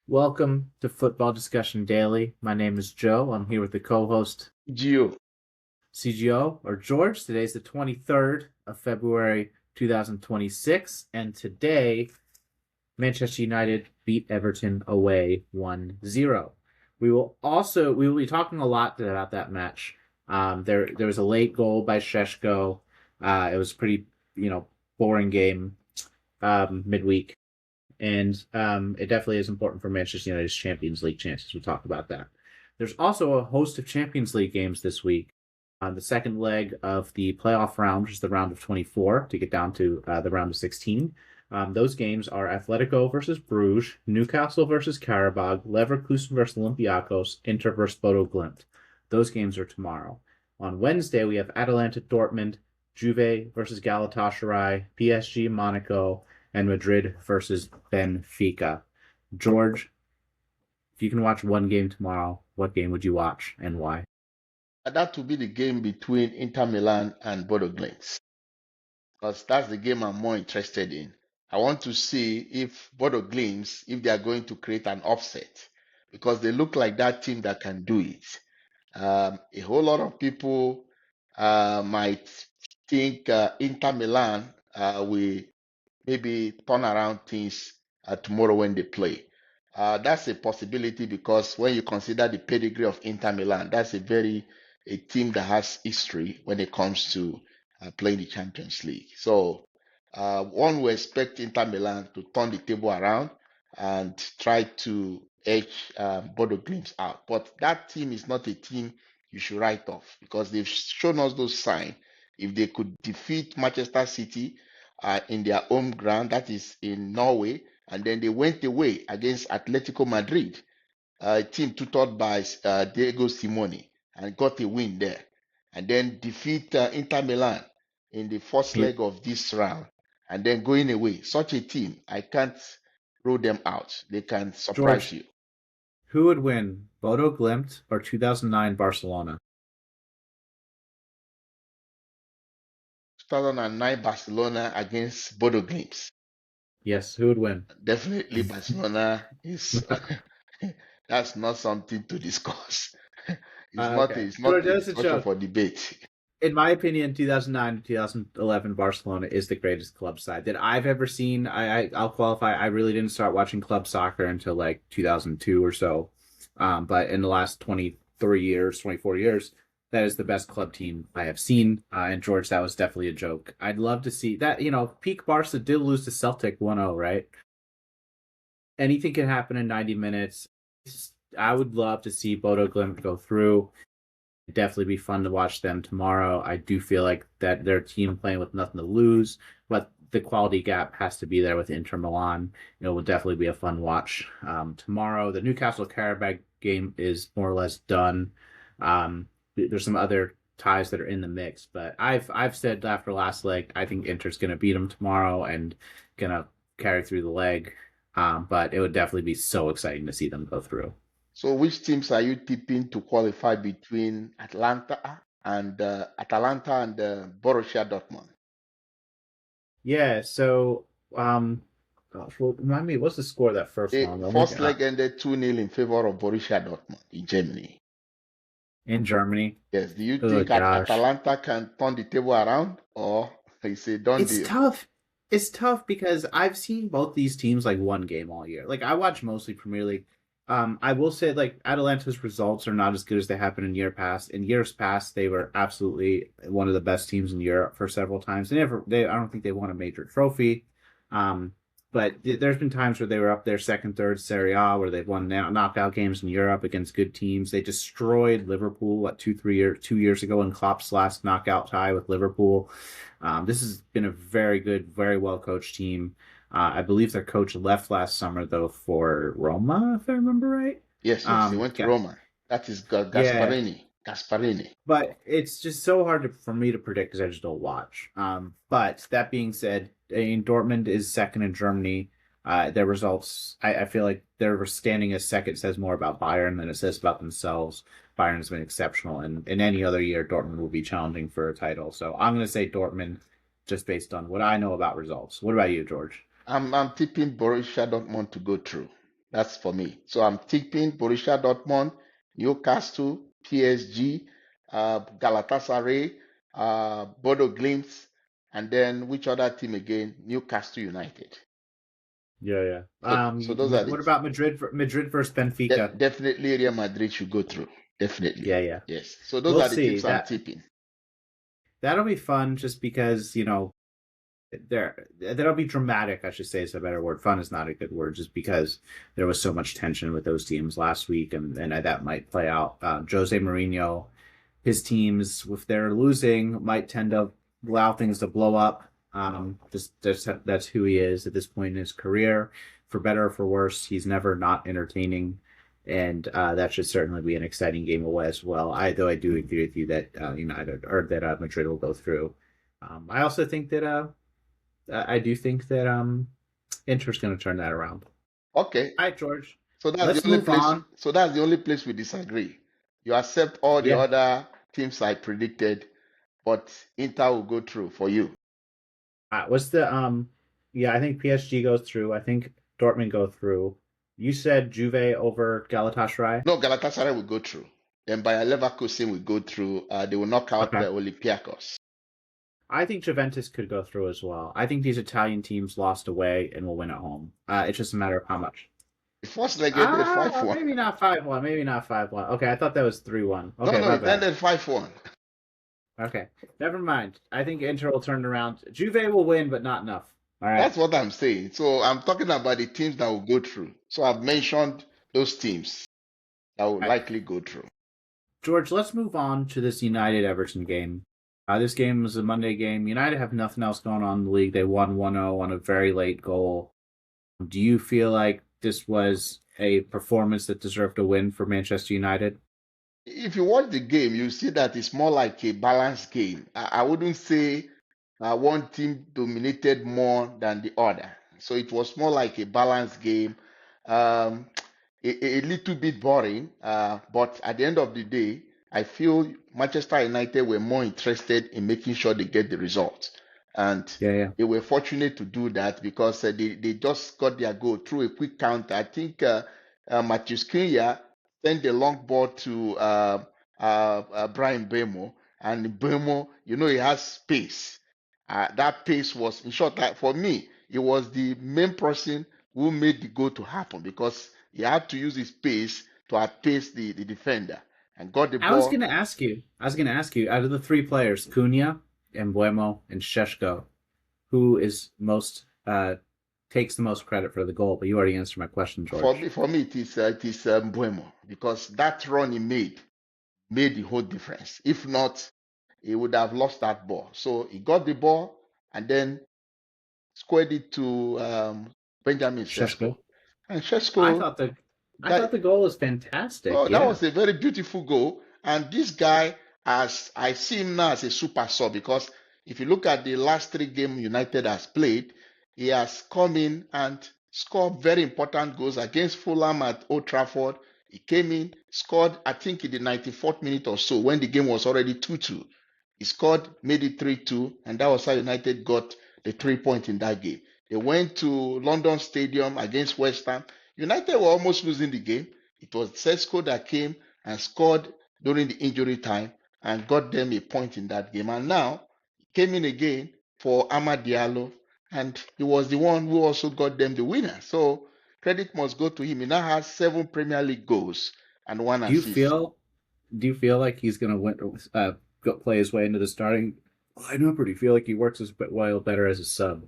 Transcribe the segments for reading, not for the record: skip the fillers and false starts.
Welcome to Football Discussion Daily. My name is Joe. I'm here with the co-host Gio. CGO or George. Today's the 23rd of February 2026, and today Manchester United beat Everton away 1-0. We will be talking a lot about that match. There was a late goal by Sesko. It was pretty, boring game midweek. And it definitely is important for Manchester United's Champions League chances. We'll talk about that. There's also a host of Champions League games this week. The second leg of the playoff round, which is the round of 24, to get down to the round of 16. Those games are Atletico versus Bruges, Newcastle versus Karabag, Leverkusen versus Olympiacos, Inter versus Bodo Glimt. Those games are tomorrow. On Wednesday, we have Atalanta Dortmund, Juve versus Galatasaray, PSG Monaco, and Madrid versus Benfica. George, if you can watch one game tomorrow, what game would you watch and why? That will be the game between Inter Milan and Bodo Glimt, because that's the game I'm more interested in. I want to see if Bodo Glimt, if they are going to create an upset, because they look like that team that can do it. A whole lot of people might think Inter Milan will maybe turn around things tomorrow when they play. That's a possibility because when you consider the pedigree of Inter Milan, that's a team that has history when it comes to playing the Champions League. So one will expect Inter Milan to turn the table around and try to edge Bodo Glimt out. But that team is not a team you should write off because they've shown us those signs. If they could defeat Manchester City in their home ground, that is in Norway, and then they went away against Atletico Madrid, a team tutored by Diego Simone, and got a win there, and then defeat Inter Milan in the first Yeah. leg of this round, and then going away. Such a team, I can't rule them out. They can surprise George, you. who would win, Bodo Glimt or 2009 Barcelona? 2009 Barcelona against Bodo Glimt. Yes, who would win? Definitely Barcelona is that's not something to discuss. Okay. It's not George, a that's a discussion joke. for debate. In my opinion, 2009 to 2011 Barcelona is the greatest club side that I've ever seen. I'll qualify. I really didn't start watching club soccer until like 2002 or so. But in the last 23 years, 24 years, that is the best club team I have seen. And George, that was definitely a joke. I'd love to see that. Peak Barca did lose to Celtic 1-0, right? Anything can happen in 90 minutes. I would love to see Bodo Glimt go through. It'd definitely be fun to watch them tomorrow. I do feel like that their team playing with nothing to lose, but the quality gap has to be there with Inter Milan. It will definitely be a fun watch tomorrow. The Newcastle Karabag game is more or less done. There's some other ties that are in the mix, but I've said after last leg, I think Inter's going to beat them tomorrow and gonna carry through the leg. But it would definitely be so exciting to see them go through. So, which teams are you tipping to qualify between Atalanta and Borussia Dortmund? Yeah, so gosh, well, remind me, what's the score of that first The one? Let me first leg ended 2-0 in favor of Borussia Dortmund in Germany. in Germany. Yes, do you Oh think gosh, Atalanta can turn the table around or it's a done it's deal? tough. It's tough because I've seen both these teams like one game all year. Like I watch mostly Premier League. I will say like Atalanta's results are not as good as they have been in year past. In years past, they were absolutely one of the best teams in Europe for several times. I don't think they won a major trophy. Um, but there's been times where they were up there second, third Serie A, where they've won knockout games in Europe against good teams. They destroyed Liverpool, 2 years ago in Klopp's last knockout tie with Liverpool. This has been a very good, very well coached team. I believe their coach left last summer though for Roma, if I remember right. Yes, yes, they went to Yeah, Roma. That is yeah, Gasparini. Gasparini. but it's just so hard for me to predict because I just don't watch. But that being said, Dortmund is second in Germany. Their results, I feel like they're standing as second says more about Bayern than it says about themselves. Bayern has been exceptional, and in any other year, Dortmund will be challenging for a title. So I'm going to say Dortmund, just based on what I know about results. What about you, George? I'm tipping Borussia Dortmund to go through. That's for me. So I'm tipping Borussia Dortmund, Newcastle, PSG, Galatasaray, Bodo Glimt, and then which other team again? Newcastle United. Yeah, yeah. So those are the What about Madrid versus Benfica? definitely Real Madrid should go through. Yeah, Definitely. yeah. Yes. So those We'll are the see. teams I'm tipping. That'll be fun just because, that'll be dramatic, I should say is a better word. Fun is not a good word, just because there was so much tension with those teams last week, and that might play out. Jose Mourinho, his teams, if they're losing, might tend to allow things to blow up. Just that's who he is at this point in his career. For better or for worse, he's never not entertaining, and that should certainly be an exciting game away as well. Though I do agree with you that United or that Madrid will go through. I also think that I do think that Inter's going to turn that around. Okay. All right, George. So that's the Let's only move place. on. So that's the only place we disagree. You accept all the Yeah. other teams I predicted, but Inter will go through for you. What's the Yeah, I think PSG goes through. I think Dortmund go through. You said Juve over Galatasaray. No, Galatasaray will go through. Then Bayer Leverkusen will go through. They will knock out Okay. Olympiacos. I think Juventus could go through as well. I think these Italian teams lost away and will win at home. It's just a matter of how much. The first leg ended 5-1. Maybe not 5-1. Maybe not 5-1. Okay, I thought that was 3-1. No, Okay, no, my it bad. ended 5-1. Okay, never mind. I think Inter will turn it around. Juve will win, but not enough. All right. That's what I'm saying. So I'm talking about the teams that will go through. So I've mentioned those teams that will All right. likely go through. George, let's move on to this United Everton game. This game was a Monday game. United have nothing else going on in the league. They won 1-0 on a very late goal. Do you feel like this was a performance that deserved a win for Manchester United? If you watch the game, you see that it's more like a balanced game. I wouldn't say one team dominated more than the other. So it was more like a balanced game. Um, a little bit boring, but at the end of the day, I feel Manchester United were more interested in making sure they get the result. And Yeah, yeah. they were fortunate to do that because they just got their goal through a quick counter. I think Matthew Cunha sent the long ball to Brian Bemo, and Bemo, he has pace. That pace was, in short, like for me, it was the main person who made the goal to happen because he had to use his pace to outpace the defender and got the I was going ball. to ask you. Out of the three players, Cunha, Embuemo, and Sheshko, who is most takes the most credit for the goal? But you already answered my question, George. For me, it is Mbuemo because that run he made the whole difference. If not, he would have lost that ball. So he got the ball and then squared it to Benjamin Sesko. Sheshko. And I Sesko, thought the I thought that the goal was fantastic. well, that Yeah. was a very beautiful goal. And this guy, as I see him now as a super sub, because if you look at the last three games United has played, he has come in and scored very important goals against Fulham at Old Trafford. He came in, scored, I think, in the 94th minute or so when the game was already 2-2. He scored, made it 3-2, and that was how United got the 3 points in that game. They went to London Stadium against West Ham. United were almost losing the game. It was Sesko that came and scored during the injury time and got them a point in that game. And now he came in again for Amad Diallo, and he was the one who also got them the winner. So credit must go to him. He now has 7 Premier League goals and 1 Do you assist. feel Do you feel like he's going to win? Play his way into the starting lineup, or do you feel like he works his well better as a sub?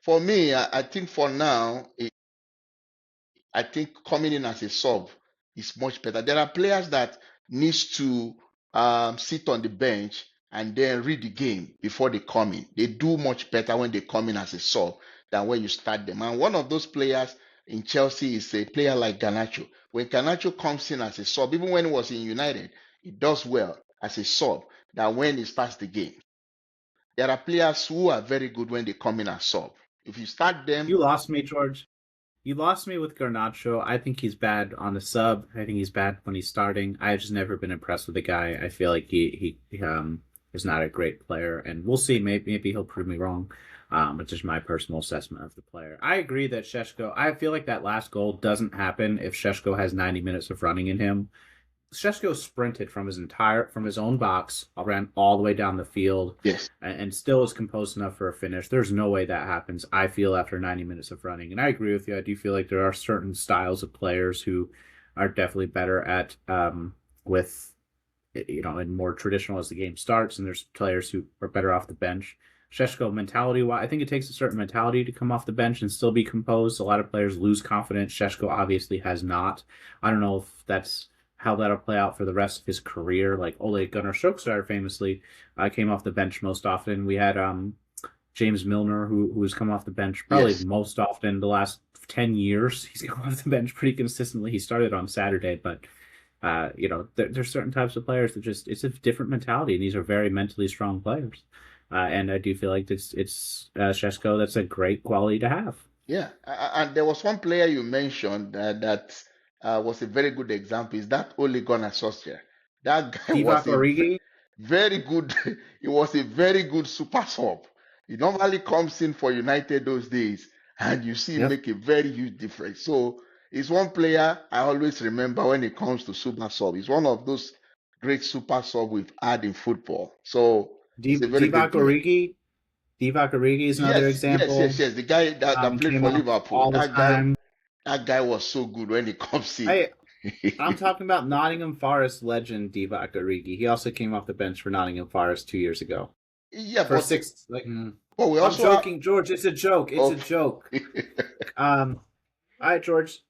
For me, I think for now, I think coming in as a sub is much better. There are players that needs to sit on the bench and then read the game before they come in. They do much better when they come in as a sub than when you start them. And one of those players in Chelsea is a player like Garnacho. When Garnacho comes in as a sub, even when he was in United, he does well as a sub than when he starts the game. There are players who are very good when they come in as sub. If you start them, You lost me, George. You lost me with Garnacho. I think he's bad on the sub. I think he's bad when he's starting. I've just never been impressed with the guy. I feel like he is not a great player, and we'll see. Maybe he'll prove me wrong. But just my personal assessment of the player. I agree that Sesko. I feel like that last goal doesn't happen if Sesko has 90 minutes of running in him. Sesko sprinted from his own box, ran all the way down the field, Yes. and still is composed enough for a finish. There's no way that happens. I feel after 90 minutes of running, and I agree with you. I do feel like there are certain styles of players who are definitely better at with and more traditional as the game starts, and there's players who are better off the bench. Sheshko mentality wise, I think it takes a certain mentality to come off the bench and still be composed. A lot of players lose confidence. Sheshko obviously has not. I don't know if that's how that'll play out for the rest of his career. Like Ole Gunnar Solskjaer famously came off the bench most often. We had James Milner who's come off the bench probably Yes. most often the last 10 years. He's come off the bench pretty consistently. He started on Saturday, but there's certain types of players that it's a different mentality, and these are very mentally strong players. And I do feel like it's Shesko. That's a great quality to have. Yeah. And there was one player you mentioned that was a very good example. Is that Ole Gunnar Solskjaer? That guy was Divock a Origi. very good. He was a very good super sub. He normally comes in for United those days, and you see him Yep. make a very huge difference. So he's one player I always remember when it comes to super sub. He's one of those great super sub we've had in football. So he's a very great Divock player. Origi. Divock Origi is another Yes, yes, yes, example. yes. The guy that played Came for off Liverpool. all the time. That guy was so good when he comes in. I I'm talking about Nottingham Forest legend Divock Origi. He also came off the bench for Nottingham Forest 2 years ago. Yeah, For six, like, but we I'm also have, joking, George. It's a joke. It's a okay. joke. Um, all right, George.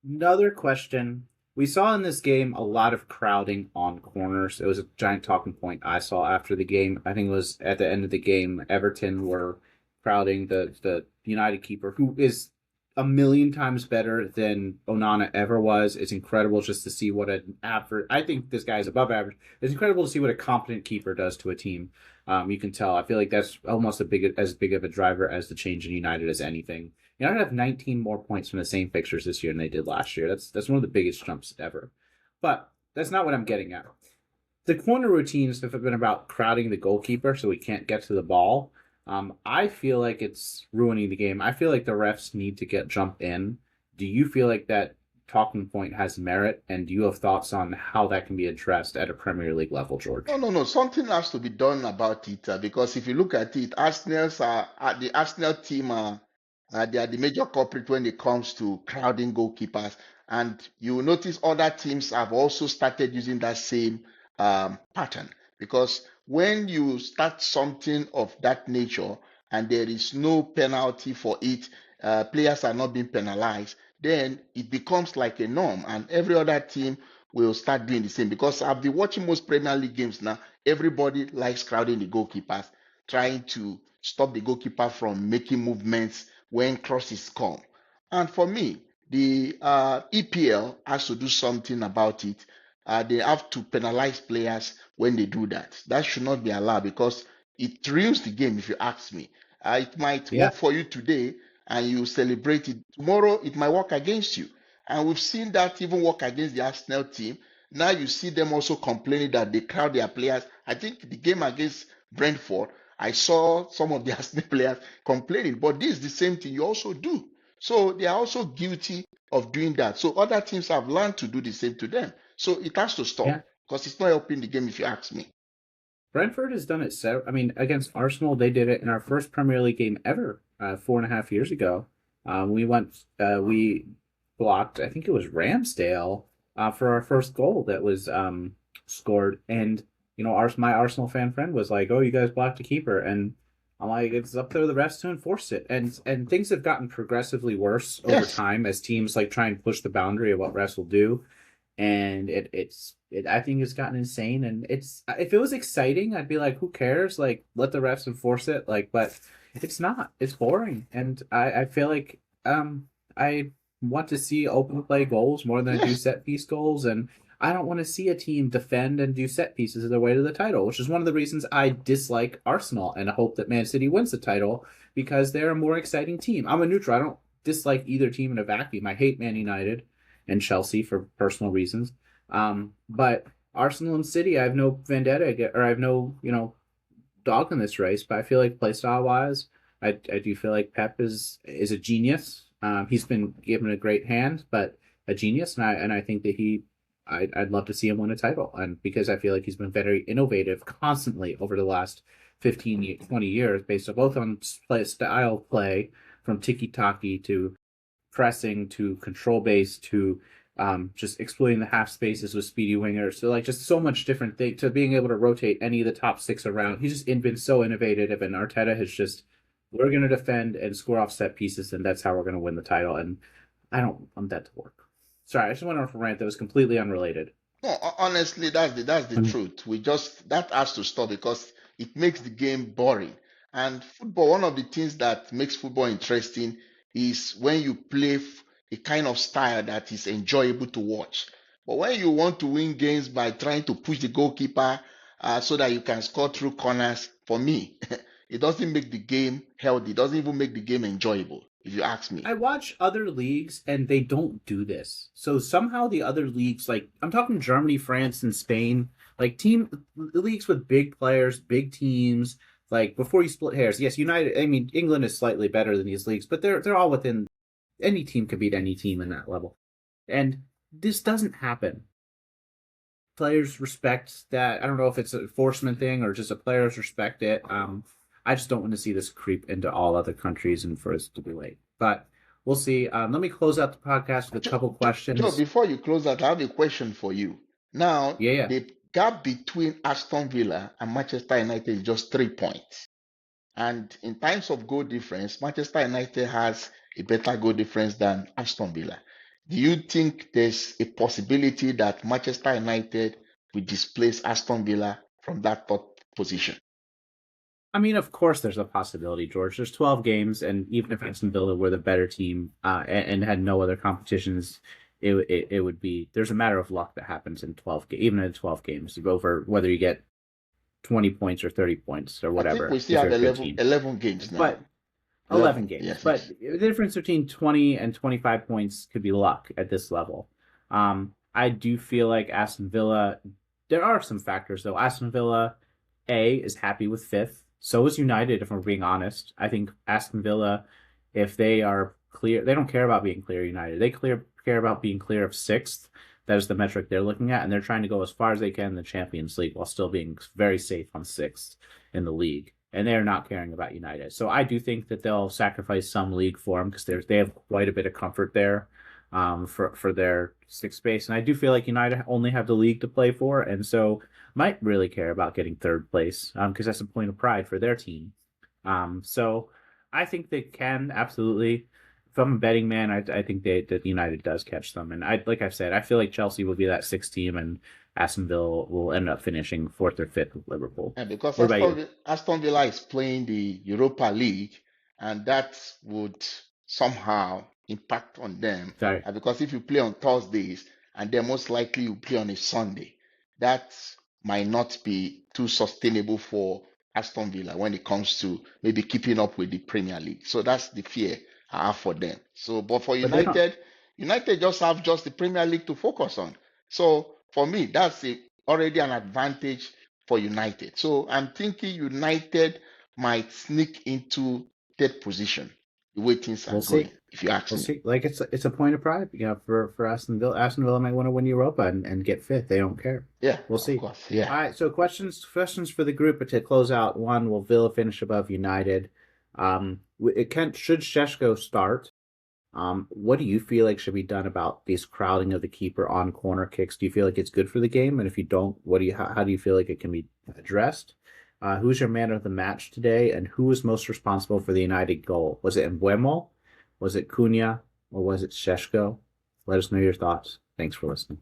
Another question. We saw in this game a lot of crowding on corners. It was a giant talking point I saw after the game. I think it was at the end of the game. Everton were crowding the United keeper, who is a million times better than Onana ever was. It's incredible just to see what an average. I think this guy is above average. It's incredible to see what a competent keeper does to a team. You can tell. I feel like that's almost as big of a driver as the change in United as anything. United have 19 more points from the same fixtures this year than they did last year. That's one of the biggest jumps ever. But that's not what I'm getting at. The corner routines have been about crowding the goalkeeper so he can't get to the ball. I feel like it's ruining the game. I feel like the refs need to jump in. Do you feel like that talking point has merit? And do you have thoughts on how that can be addressed at a Premier League level, No, George? no, no. Something has to be done about it because if you look at it, the Arsenal team they are the major culprit when it comes to crowding goalkeepers, and you will notice other teams have also started using that same pattern because when you start something of that nature and there is no penalty for it, players are not being penalized, then it becomes like a norm, and every other team will start doing the same because I've been watching most Premier League games now. Everybody likes crowding the goalkeepers, trying to stop the goalkeeper from making movements when crosses come. And for me, the EPL has to do something about it. They have to penalize players when they do that. That should not be allowed because it ruins the game, if you ask me. It might Yeah, work for you today and you celebrate it. Tomorrow, it might work against you. And we've seen that even work against the Arsenal team. Now you see them also complaining that they crowd their players. I think the game against Brentford, I saw some of the Arsenal players complaining, but this is the same thing you also do. So they are also guilty of doing that. So other teams have learned to do the same to them. So it has to yeah. stop because it's not helping the game if you ask me. Brentford has done it. I mean, against Arsenal, they did it in our first Premier League game ever, 4.5 years ago. We blocked. I think it was Ramsdale for our first goal that was scored, and my Arsenal fan friend was like, "Oh, you guys blocked a keeper," and I'm like, "It's up to the refs to enforce it." And things have gotten progressively worse over Yes, time as teams like try and push the boundary of what refs will do, and I think it's gotten insane. And it's if it was exciting, I'd be like, who cares? Like, let the refs enforce it. Like, but it's not. It's boring, and I feel like I want to see open play goals more than I do yes. set piece goals, and I don't want to see a team defend and do set pieces as their way to the title, which is one of the reasons I dislike Arsenal and hope that Man City wins the title because they're a more exciting team. I'm a neutral. I don't dislike either team in a vacuum. I hate Man United and Chelsea for personal reasons. But Arsenal and City, I have no vendetta or I have no dog in this race, but I feel like play style wise, I do feel like Pep is a genius. He's been given a great hand, but a genius, and I think that I'd love to see him win a title, and because I feel like he's been very innovative constantly over the last 15, 20 years, based on both on play from tiki-taki to pressing to control base to just exploiting the half spaces with speedy wingers. So like just so much different thing to being able to rotate any of the top six around. He's just been so innovative, and Arteta has just we're going to defend and score off set pieces, and that's how we're going to win the title. And I don't want that to work. Sorry, I just went off a rant that was completely unrelated. No, honestly, that's the Mm. truth. We just that has to stop because it makes the game boring. And football, one of the things that makes football interesting is when you play a kind of style that is enjoyable to watch. But when you want to win games by trying to push the goalkeeper so that you can score through corners, for me, it doesn't make the game healthy. It doesn't even make the game enjoyable, if you ask me. I watch other leagues and they don't do this. So somehow the other leagues, like I'm talking Germany, France, and Spain, like team leagues with big players, big teams. Like before you split hairs, yes, United. I mean, England is slightly better than these leagues, but they're all within. Any team can beat any team in that level, and this doesn't happen. Players respect that. I don't know if it's an enforcement thing or just a players respect it. I just don't want to see this creep into all other countries and for us to be late. But we'll see. Let me close out the podcast with a Joe, couple Joe, questions. before you close that, I have a question for you. Now, Yeah, yeah. the gap between Aston Villa and Manchester United is just 3 points. And in times of goal difference, Manchester United has a better goal difference than Aston Villa. Do you think there's a possibility that Manchester United will displace Aston Villa from that top position? I mean, of course, there's a possibility, George. There's 12 games, and even if Aston Villa were the better team and had no other competitions, it would be. There's a matter of luck that happens in 12, even in 12 games, over whether you get 20 points or 30 points or I think we whatever still if have you're a good 11, team. 11 games now. But 11 11, games. yes, But yes. the difference between 20 and 25 points could be luck at this level. I do feel like Aston Villa, there are some factors though. Aston Villa, A, is happy with fifth. So is United, if we're being honest. I think Aston Villa, if they are clear, they don't care about being clear United. They care about being clear of sixth. That is the metric they're looking at, and they're trying to go as far as they can in the Champions League while still being very safe on sixth in the league. And they're not caring about United. So I do think that they'll sacrifice some league for them because they have quite a bit of comfort there for their sixth space. And I do feel like United only have the league to play for, and so might really care about getting third place because that's a point of pride for their team. So I think they can absolutely. If I'm a betting man, I think that United does catch them, and like I've said, I feel like Chelsea will be that sixth team, and Aston Villa will end up finishing fourth or fifth with Liverpool. And because What about you? Aston Villa is playing the Europa League, and that would somehow impact on them. Sorry. And because if you play on Thursdays, and then most likely you play on a Sunday, that might not be too sustainable for Aston Villa when it comes to maybe keeping up with the Premier League. So that's the fear I have for them. So, but for But they don't. United just have just the Premier League to focus on. So for me, already an advantage for United. So I'm thinking United might sneak into third position the way things are We'll going, see. if you ask We'll me. see. Like it's a point of pride, for Aston Villa. Aston Villa might want to win Europa and get fifth. They don't care. Yeah, We'll of see. course. Yeah. All right. So questions for the group to close out. One, will Villa finish above United? Should Sesko start? What do you feel like should be done about this crowding of the keeper on corner kicks? Do you feel like it's good for the game? And if you don't, how do you feel like it can be addressed? Who's your man of the match today? And who was most responsible for the United goal? Was it Mbuemo? Was it Cunha? Or was it Sheshko? Let us know your thoughts. Thanks for listening.